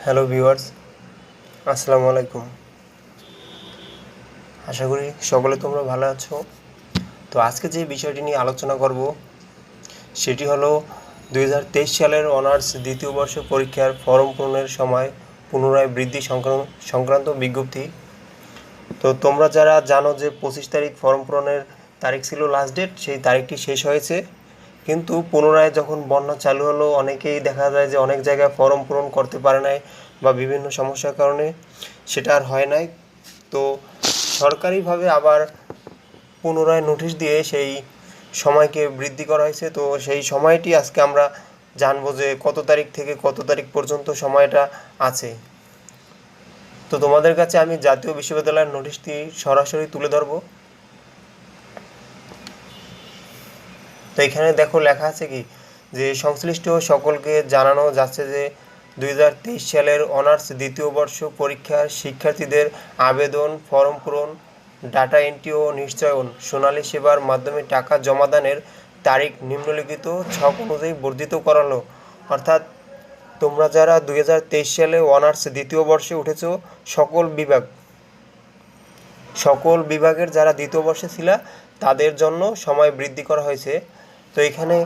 Hello viewers, আসসালামু আলাইকুম। আশা করি সকলে তোমরা ভালো আছো। তো আজকে যে বিষয়টি নিয়ে আলোচনা করব সেটি হলো 2023 সালের অনার্স দ্বিতীয় বর্ষ পরীক্ষার ফর্ম পূরণের সময় পুনরায় বৃদ্ধি সংক্রান্ত বিজ্ঞপ্তি। তো তোমরা যারা জানো যে 25 তারিখ ফর্ম পূরণের তারিখ ছিল লাস্ট ডেট, সেই তারিখটি শেষ হয়েছে, কিন্তু পুনরায় যখন বন্যা চালু হলো অনেকেই দেখা যায় যে অনেক জায়গায় ফর্ম পূরণ করতে পারে নাই বা বিভিন্ন সমস্যার কারণে সেটা আর হয় নাই। তো সরকারিভাবে আবার পুনরায় নোটিশ দিয়ে সেই সময়কে বৃদ্ধি করা হয়েছে। তো সেই সময়টি আজকে আমরা জানবো যে কত তারিখ থেকে কত তারিখ পর্যন্ত সময়টা আছে। তো তোমাদের কাছে আমি জাতীয় বিশ্ববিদ্যালয়ের নোটিশটি সরাসরি তুলে ধরবো। তো এখানে দেখো লেখা আছে কি যে সংশ্লিষ্ট সকলকে জানানো যাচ্ছে যে 2023 সালের অনার্স দ্বিতীয় বর্ষ পরীক্ষার শিক্ষার্থীদের আবেদন, ফর্ম পূরণ, ডাটা এন্ট্রি ও নিশ্চয়ন, সোনালী সেবার মাধ্যমে টাকা জমাদানের তারিখ নিম্নলিখিত ছক অনুযায়ী বর্ধিত করালো। অর্থাৎ তোমরা যারা 2023 সালে অনার্স দ্বিতীয় বর্ষে উঠেছো সকল বিভাগের যারা দ্বিতীয় বর্ষে ছিল তাদের জন্য সময় বৃদ্ধি করা হয়েছে। তো এখানে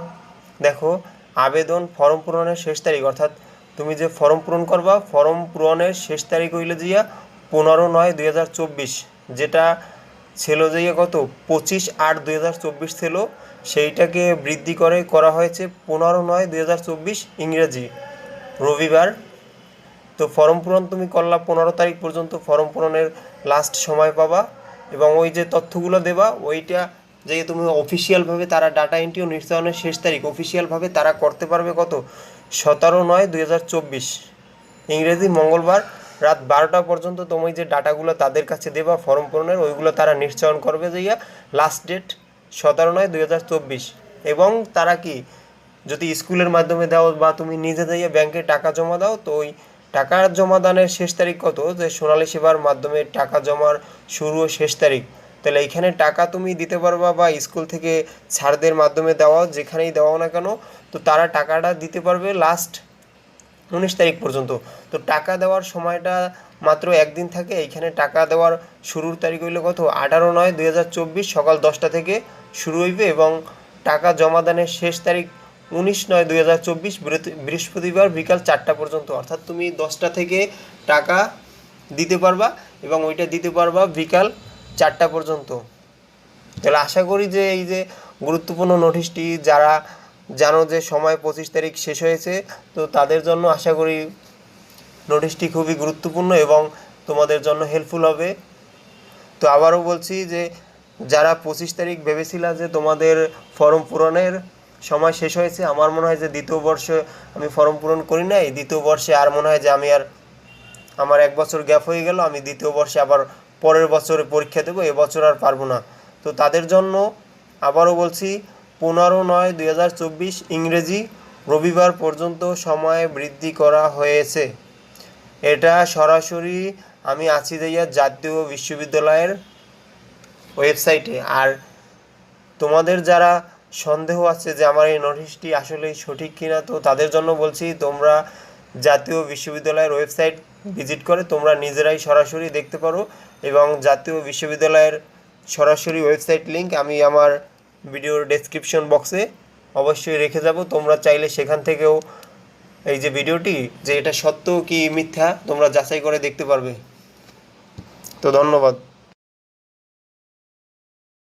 দেখো আবেদন ফর্ম পূরণের শেষ তারিখ, অর্থাৎ তুমি যে ফর্ম পূরণ করবা ফর্ম পূরণের শেষ তারিখ হইল জিয়া 15/9/2024, যেটা ছিল যে কত 25/8/2024 ছিল, সেইটাকে বৃদ্ধি করা হয়েছে 15/9/2024 ইংরেজি রবিবার। তো ফর্ম পূরণ তুমি করলা 15 তারিখ পর্যন্ত ফর্ম পূরণের লাস্ট সময় পাবা, এবং ওই যে তথ্যগুলো দেবা ওইটা যে তুমি অফিসিয়ালভাবে তারা ডাটা এন্ট্রি ও নিশ্চয়নের শেষ তারিখ অফিসিয়ালভাবে তারা করতে পারবে কত 17/9/2024 ইংরেজি মঙ্গলবার রাত 12টা পর্যন্ত তুমি যে ডাটাগুলো তাদের কাছে দেবা ফর্ম পূরণের ওইগুলো তারা নিশ্চয়ন করবে যে লাস্ট ডেট 17/9/2024। এবং তারা কি যদি স্কুলের মাধ্যমে দাও বা তুমি নিজে যাইয়ে ব্যাংকে টাকা জমা দাও, তো ওই টাকা জমা দানের শেষ তারিখ কত যে সোনালী সেবার মাধ্যমে টাকা জমার শুরু ও শেষ তারিখ। তাহলে এইখানে টাকা তুমি দিতে পারবা বা স্কুল থেকে ছাড়দের মাধ্যমে দেওয়া যেখানেই দেওয়াও না কেন, তো তারা টাকাটা দিতে পারবে লাস্ট 19 তারিখ পর্যন্ত। তো টাকা দেওয়ার সময়টা মাত্র একদিন থাকে। এইখানে টাকা দেওয়ার শুরুর তারিখ হইল কত 18/9/2024 সকাল 10টা থেকে শুরু হইবে, এবং টাকা জমাদানের শেষ তারিখ 19/9/2024 বৃহস্পতিবার বিকাল 4টা পর্যন্ত। অর্থাৎ তুমি 10টা থেকে টাকা দিতে পারবা এবং ওইটা দিতে পারবা বিকাল 4টা পর্যন্ত। তাহলে আশা করি যে এই যে গুরুত্বপূর্ণ নোটিশটি যারা জানো যে সময় 25 তারিখ শেষ হয়েছে, তো তাদের জন্য আশা করি নোটিশটি খুবই গুরুত্বপূর্ণ এবং তোমাদের জন্য হেল্পফুল হবে। তো আবারও বলছি যে যারা 25 তারিখ ভেবেছিলা যে তোমাদের ফর্ম পূরণের সময় শেষ হয়েছে, আমার মনে হয় যে দ্বিতীয় বর্ষে আমি ফর্ম পূরণ করি নাই, দ্বিতীয় বর্ষে আর মনে হয় যে আমার 1 বছর গ্যাপ হয়ে গেল, আমি দ্বিতীয় বর্ষে আবার পরের বছরে পরীক্ষা দেবো, এবছর আর পারবো না। তো তাদের জন্য আবারও বলছি 15/9/2024 ইংরেজি রবিবার পর্যন্ত সময় বৃদ্ধি করা হয়েছে। এটা সরাসরি আমি আছি যাইয়া জাতীয় বিশ্ববিদ্যালয়ের ওয়েবসাইটে। আর তোমাদের যারা সন্দেহ আছে যে আমার এই নোটিশটি আসলেই সঠিক কিনা, তো তাদের জন্য বলছি তোমরা জাতীয় বিশ্ববিদ্যালয়ের ওয়েবসাইট ভিজিট করে তোমরা নিজেরাই সরাসরি দেখতে পারো, এবং জাতীয় বিশ্ববিদ্যালয়ের সরাসরি ওয়েবসাইট লিংক আমি আমার ভিডিওর ডেসক্রিপশন বক্সে অবশ্যই রেখে যাব। তোমরা চাইলে সেখান থেকেও এই যে ভিডিওটি যে এটা সত্য কি মিথ্যা তোমরা যাচাই করে দেখতে পারবে। তো ধন্যবাদ।